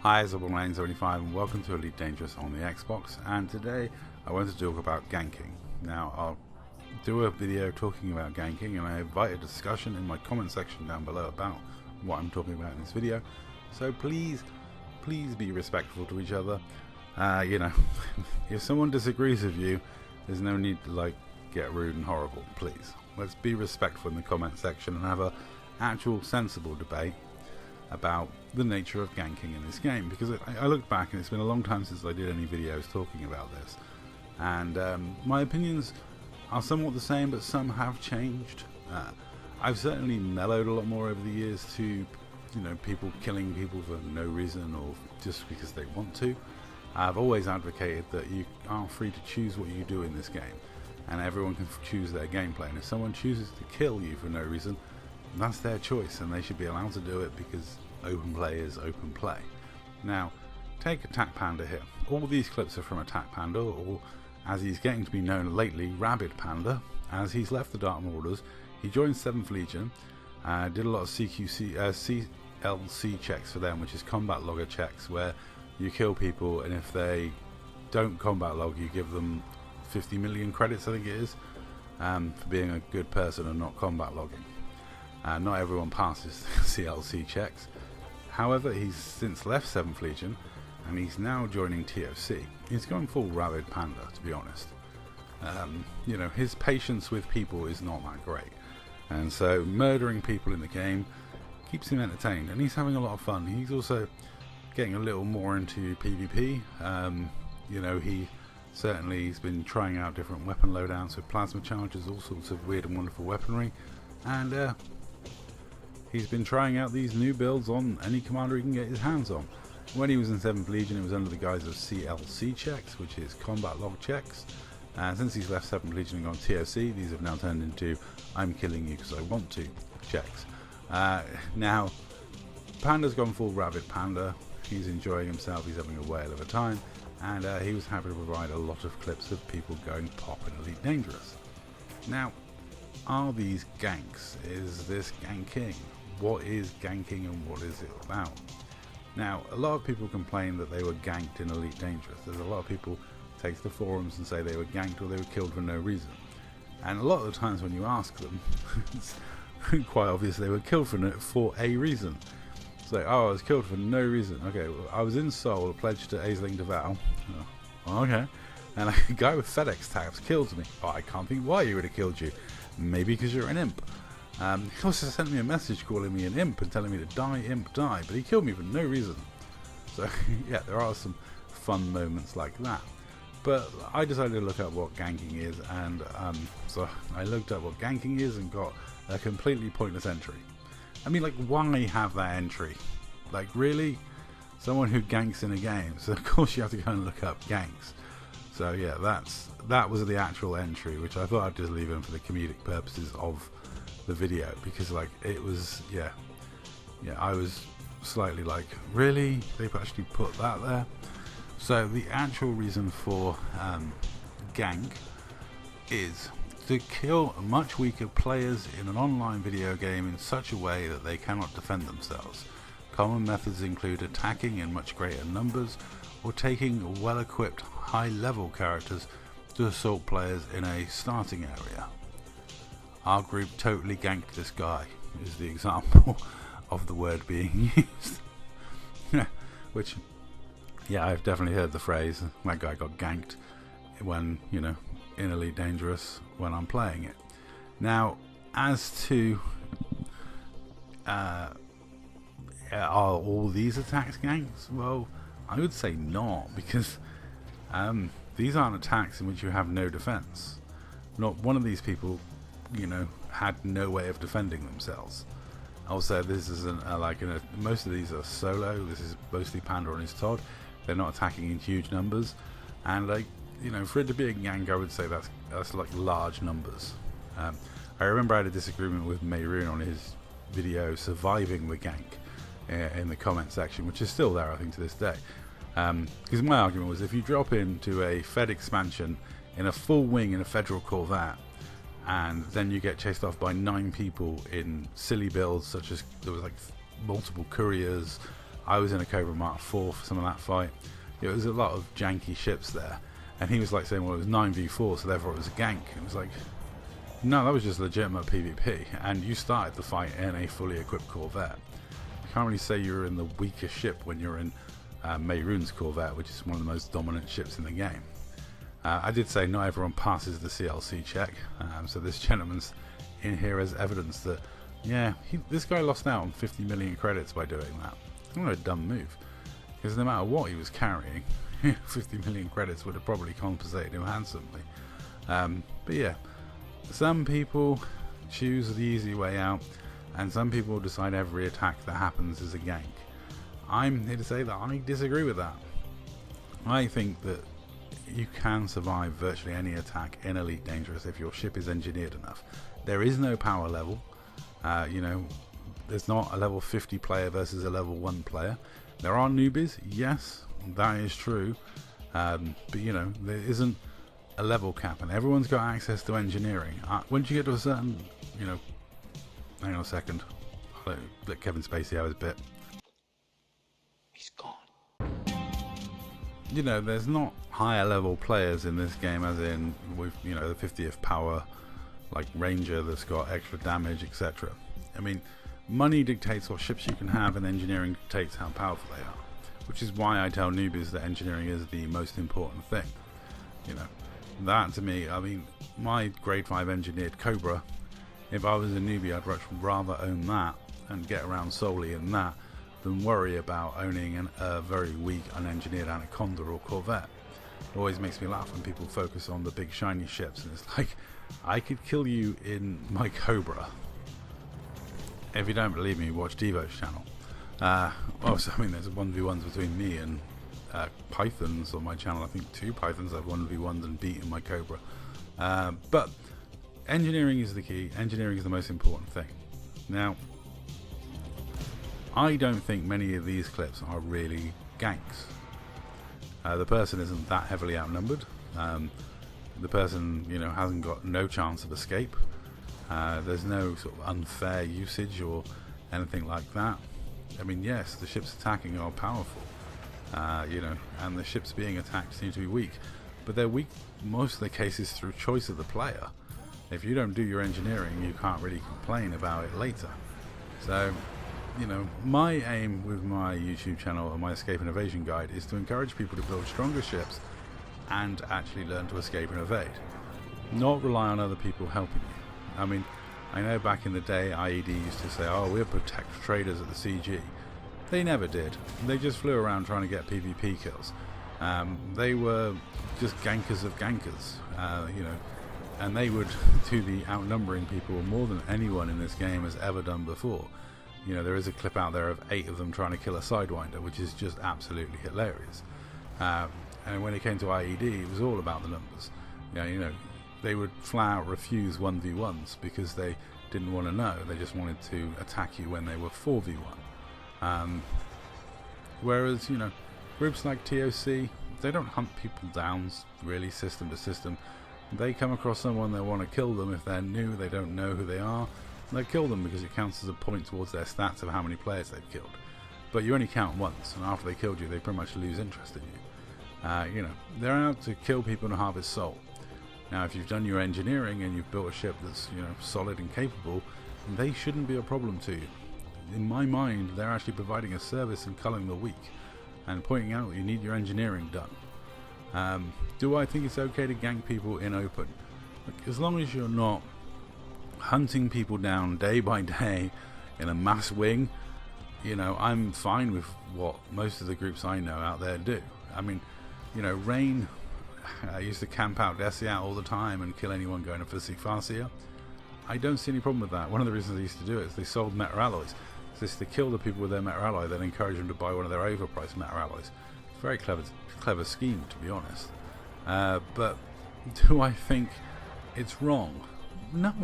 Hi, it's Lane75 and welcome to Elite Dangerous on the Xbox, and today I want to talk about ganking. Now I'll do a video talking about ganking, and I invite a discussion in my comment section down below about what I'm talking about in this video, so please be respectful to each other. If someone disagrees with you, there's no need to get rude and horrible. Please, let's be respectful in the comment section and have a actual sensible debate about the nature of ganking in this game, because I looked back and it's been a long time since I did any videos talking about this, and my opinions are somewhat the same, but some have changed. I've certainly mellowed a lot more over the years to people killing people for no reason or just because they want to. I've always advocated that you are free to choose what you do in this game, and everyone can choose their gameplay, and if someone chooses to kill you for no reason, that's their choice and they should be allowed to do it, because open play is open play. Now take Attack Panda here. All these clips are from Attack Panda, or as he's getting to be known lately, Rabid Panda. As he's left the Dark Marauders, he joined 7th Legion, did a lot of CLC checks for them, which is combat logger checks, where you kill people and if they don't combat log you give them 50 million credits, I think it is, for being a good person and not combat logging. Not everyone passes CLC checks. However, he's since left 7th Legion and he's now joining TOC. He's going full Rabid Panda, to be honest. His patience with people is not that great, and so murdering people in the game keeps him entertained, and he's having a lot of fun. He's also getting a little more into PvP. He's been trying out different weapon loadouts with plasma charges, all sorts of weird and wonderful weaponry, and he's been trying out these new builds on any commander he can get his hands on. When he was in 7th Legion, it was under the guise of CLC checks, which is combat log checks. Since he's left 7th Legion and gone TOC, these have now turned into I'm killing you because I want to checks. Now, Panda's gone full Rabid Panda. He's enjoying himself, he's having a whale of a time, and he was happy to provide a lot of clips of people going pop in Elite Dangerous. Now, are these ganks? Is this ganking? What is ganking and what is it about? Now, a lot of people complain that they were ganked in Elite Dangerous. There's a lot of people take to the forums and say they were ganked or they were killed for no reason. And a lot of the times when you ask them, it's quite obvious they were killed for a reason. It's like, oh, I was killed for no reason. Okay, well, I was in Seoul, pledged to Aisling Deval. Oh, okay. And a guy with FedEx tags killed me. Oh, I can't think why he would have killed you. Maybe because you're an imp. He also sent me a message calling me an imp and telling me to die, imp, die, but he killed me for no reason. So yeah, there are some fun moments like that. But I decided to look up what ganking is, and so I looked up what ganking is and got a completely pointless entry. I mean, why have that entry? Really? Someone who ganks in a game, so of course you have to go and look up ganks. So yeah, that was the actual entry, which I thought I'd just leave in for the comedic purposes of the video, because it was I was slightly really, they've actually put that there. So the actual reason for gank is to kill much weaker players in an online video game in such a way that they cannot defend themselves. Common methods include attacking in much greater numbers, or taking well-equipped high-level characters to assault players in a starting area. Our group totally ganked this guy, is the example of the word being used. Which, yeah, I've definitely heard the phrase, that guy got ganked, when, in Elite Dangerous, when I'm playing it. Now, as to, are all these attacks ganks? Well, I would say not, because these aren't attacks in which you have no defense. Not one of these people had no way of defending themselves. Also, this is most of these are solo. This is mostly Panda and his Todd. They're not attacking in huge numbers, and for it to be a gank, I would say that's large numbers. I remember I had a disagreement with Mayroon on his video surviving the gank in the comment section, which is still there, I think, to this day. Because my argument was, if you drop into a Fed expansion in a full wing in a Federal Corvette, and then you get chased off by 9 people in silly builds, such as there was multiple couriers, I was in a Cobra Mark 4 for some of that fight. It was a lot of janky ships there, and he was like saying, well, it was 9v4, so therefore it was a gank. It was like, no, that was just legitimate PvP, and you started the fight in a fully equipped Corvette. You can't really say you're in the weakest ship when you're in Mehrunes Corvette, which is one of the most dominant ships in the game. I did say not everyone passes the CLC check, so this gentleman's in here as evidence that, yeah, this guy lost out on 50 million credits by doing that. What a dumb move, because no matter what he was carrying, 50 million credits would have probably compensated him handsomely. But yeah, some people choose the easy way out, and some people decide every attack that happens is a gank. I'm here to say that I disagree with that. I think that you can survive virtually any attack in Elite Dangerous if your ship is engineered enough. There is no power level. You know, there's not a level 50 player versus a level 1 player. There are newbies, yes, that is true. But you know, there isn't a level cap, and everyone's got access to engineering. Once you get to a certain, you know, hang on a second, I'll let Kevin Spacey have his bit. He's gone. You know, there's not higher level players in this game, as in with, you know, the 50th power, like Ranger that's got extra damage, etc. I mean, money dictates what ships you can have, and engineering dictates how powerful they are, which is why I tell newbies that engineering is the most important thing. You know, that to me, I mean, my grade 5 engineered Cobra, if I was a newbie, I'd much rather own that and get around solely in that than worry about owning a very weak unengineered Anaconda or Corvette. It always makes me laugh when people focus on the big shiny ships, and it's like, I could kill you in my Cobra. If you don't believe me, watch Devo's channel. Also, I mean, there's 1v1s between me and Pythons on my channel. I think 2 Pythons I've 1v1'd and beaten my Cobra. But engineering is the key. Engineering is the most important thing. Now, I don't think many of these clips are really ganks. The person isn't that heavily outnumbered. The person, you know, hasn't got no chance of escape. There's no sort of unfair usage or anything like that. I mean, yes, the ships attacking are powerful, you know, and the ships being attacked seem to be weak, but they're weak most of the cases through choice of the player. If you don't do your engineering, you can't really complain about it later. So, you know, my aim with my YouTube channel and my Escape and Evasion Guide is to encourage people to build stronger ships and actually learn to escape and evade, not rely on other people helping you. I mean, I know back in the day IED used to say, oh, we're protect traders at the CG. They never did. They just flew around trying to get PvP kills. They were just gankers of gankers, you know, and they would do the outnumbering people more than anyone in this game has ever done before. You know, there is a clip out there of 8 of them trying to kill a Sidewinder, which is just absolutely hilarious. And when it came to IED, it was all about the numbers. You know, they would flat out refuse 1v1s because they didn't want to know. They just wanted to attack you when they were 4v1. Whereas, you know, groups like TOC, they don't hunt people down really system to system. They come across someone, they want to kill them. If they're new, they don't know who they are, they kill them because it counts as a point towards their stats of how many players they've killed. But you only count once, and after they killed you, they pretty much lose interest in you. You know, they're out to kill people and harvest soul. Now, if you've done your engineering and you've built a ship that's, you know, solid and capable, they shouldn't be a problem to you. In my mind, they're actually providing a service and culling the weak and pointing out that you need your engineering done. Do I think it's okay to gank people in open? Look, as long as you're not hunting people down day by day in a mass wing, you know, I'm fine with what most of the groups I know out there do. I mean, you know, Rain used to camp out Desia all the time and kill anyone going to Farsia. I don't see any problem with that. One of the reasons they used to do it is they sold metal alloys. So they used to kill the people with their metal alloy, then encourage them to buy one of their overpriced metal alloys. It's a very clever scheme, to be honest. But do I think it's wrong? No,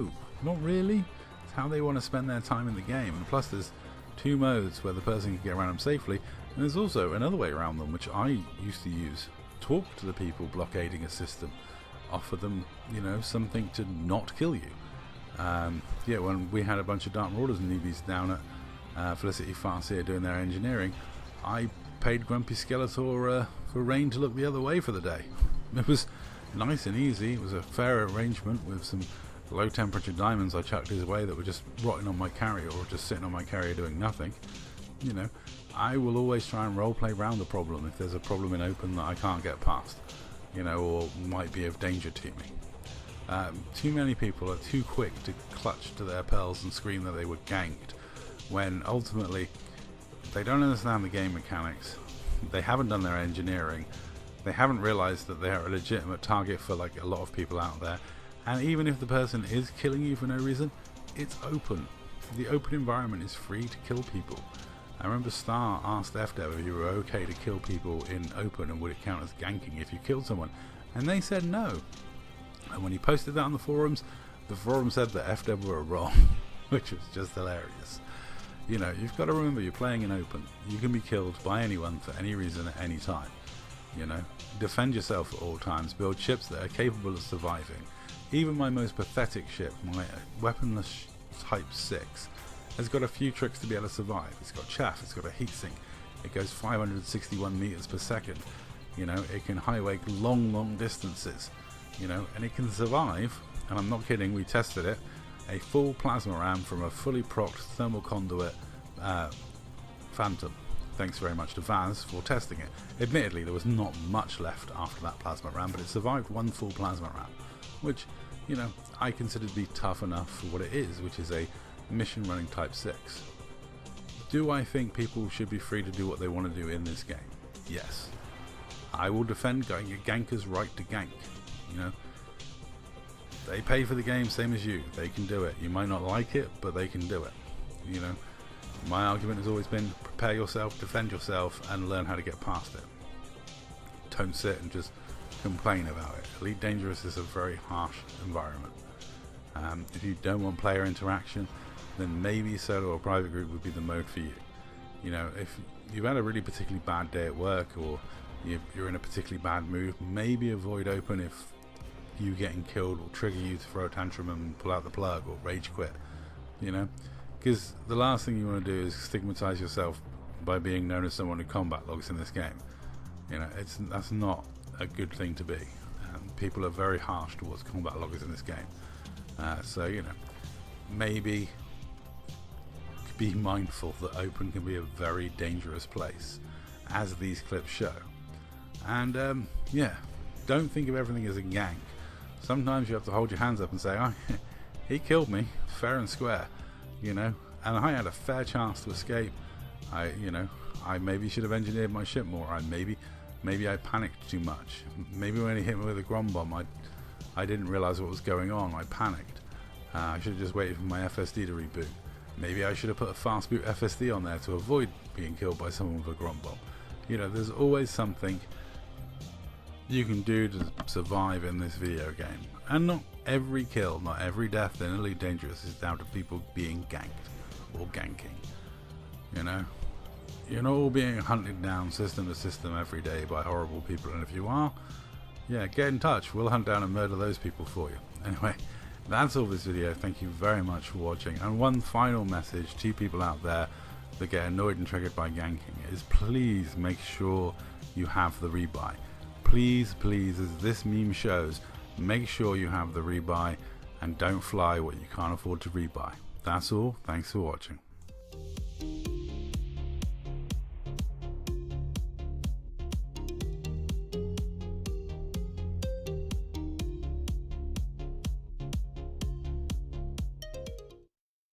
not really. It's how they want to spend their time in the game. And plus there's 2 modes where the person can get around them safely, and there's also another way around them, which I used to use. Talk to the people blockading a system, offer them, you know, something to not kill you. Yeah, when we had a bunch of Dark Marauders and newbies down at Felicity Farseer doing their engineering, I paid Grumpy Skeletor for rain to look the other way for the day. It was nice and easy. It was a fair arrangement with some low temperature diamonds I chucked his way that were just rotting on my carrier or just sitting on my carrier doing nothing. You know, I will always try and roleplay around the problem if there's a problem in open that I can't get past, you know, or might be of danger to me. Too many people are too quick to clutch to their pearls and scream that they were ganked, when ultimately they don't understand the game mechanics, they haven't done their engineering, they haven't realized that they are a legitimate target for like a lot of people out there, and even if the person is killing you for no reason, it's open. The open environment is free to kill people. I remember Star asked FDev if you were okay to kill people in open and would it count as ganking if you killed someone, and they said no. And when he posted that on the forum said that FDev were wrong, which was just hilarious. You know, you've got to remember you're playing in open. You can be killed by anyone for any reason at any time. You know, defend yourself at all times. Build ships that are capable of surviving. Even my most pathetic ship, my weaponless Type 6, has got a few tricks to be able to survive. It's got chaff, it's got a heatsink, it goes 561 meters per second. You know, it can high wake long distances. You know, and it can survive, and I'm not kidding, we tested it, a full plasma ram from a fully procced thermal conduit Phantom. Thanks very much to Vaz for testing it. Admittedly, there was not much left after that plasma ram, but it survived one full plasma ram, which, you know, I consider to be tough enough for what it is, which is a mission running Type 6. Do I think people should be free to do what they want to do in this game? Yes. I will defend going a ganker's right to gank. You know, they pay for the game same as you. They can do it. You might not like it, but they can do it. You know, my argument has always been prepare yourself, defend yourself, and learn how to get past it. Don't sit and just complain about it. Elite Dangerous is a very harsh environment. If you don't want player interaction, then maybe solo or private group would be the mode for you. You know, if you've had a really particularly bad day at work, or you're in a particularly bad mood, maybe avoid open if you getting killed will trigger you to throw a tantrum and pull out the plug or rage quit. You know, because the last thing you want to do is stigmatize yourself by being known as someone who combat logs in this game. You know, that's not a good thing to be. People are very harsh towards combat loggers in this game. So, you know, maybe be mindful that open can be a very dangerous place, as these clips show. And yeah, don't think of everything as a gank. Sometimes you have to hold your hands up and say, oh, he killed me fair and square, you know, and I had a fair chance to escape. I maybe should have engineered my ship more. Maybe I panicked too much. Maybe when he hit me with a grom bomb, I didn't realize what was going on. I panicked. I should have just waited for my FSD to reboot. Maybe I should have put a fast boot FSD on there to avoid being killed by someone with a grom bomb. You know, there's always something you can do to survive in this video game. And not every kill, not every death in Elite Dangerous is down to people being ganked or ganking. You know? You're not all being hunted down system to system every day by horrible people, and if you are, yeah, get in touch. We'll hunt down and murder those people for you. Anyway, that's all this video. Thank you very much for watching. And one final message to people out there that get annoyed and triggered by ganking is please make sure you have the rebuy. Please, as this meme shows, make sure you have the rebuy and don't fly what you can't afford to rebuy. That's all. Thanks for watching.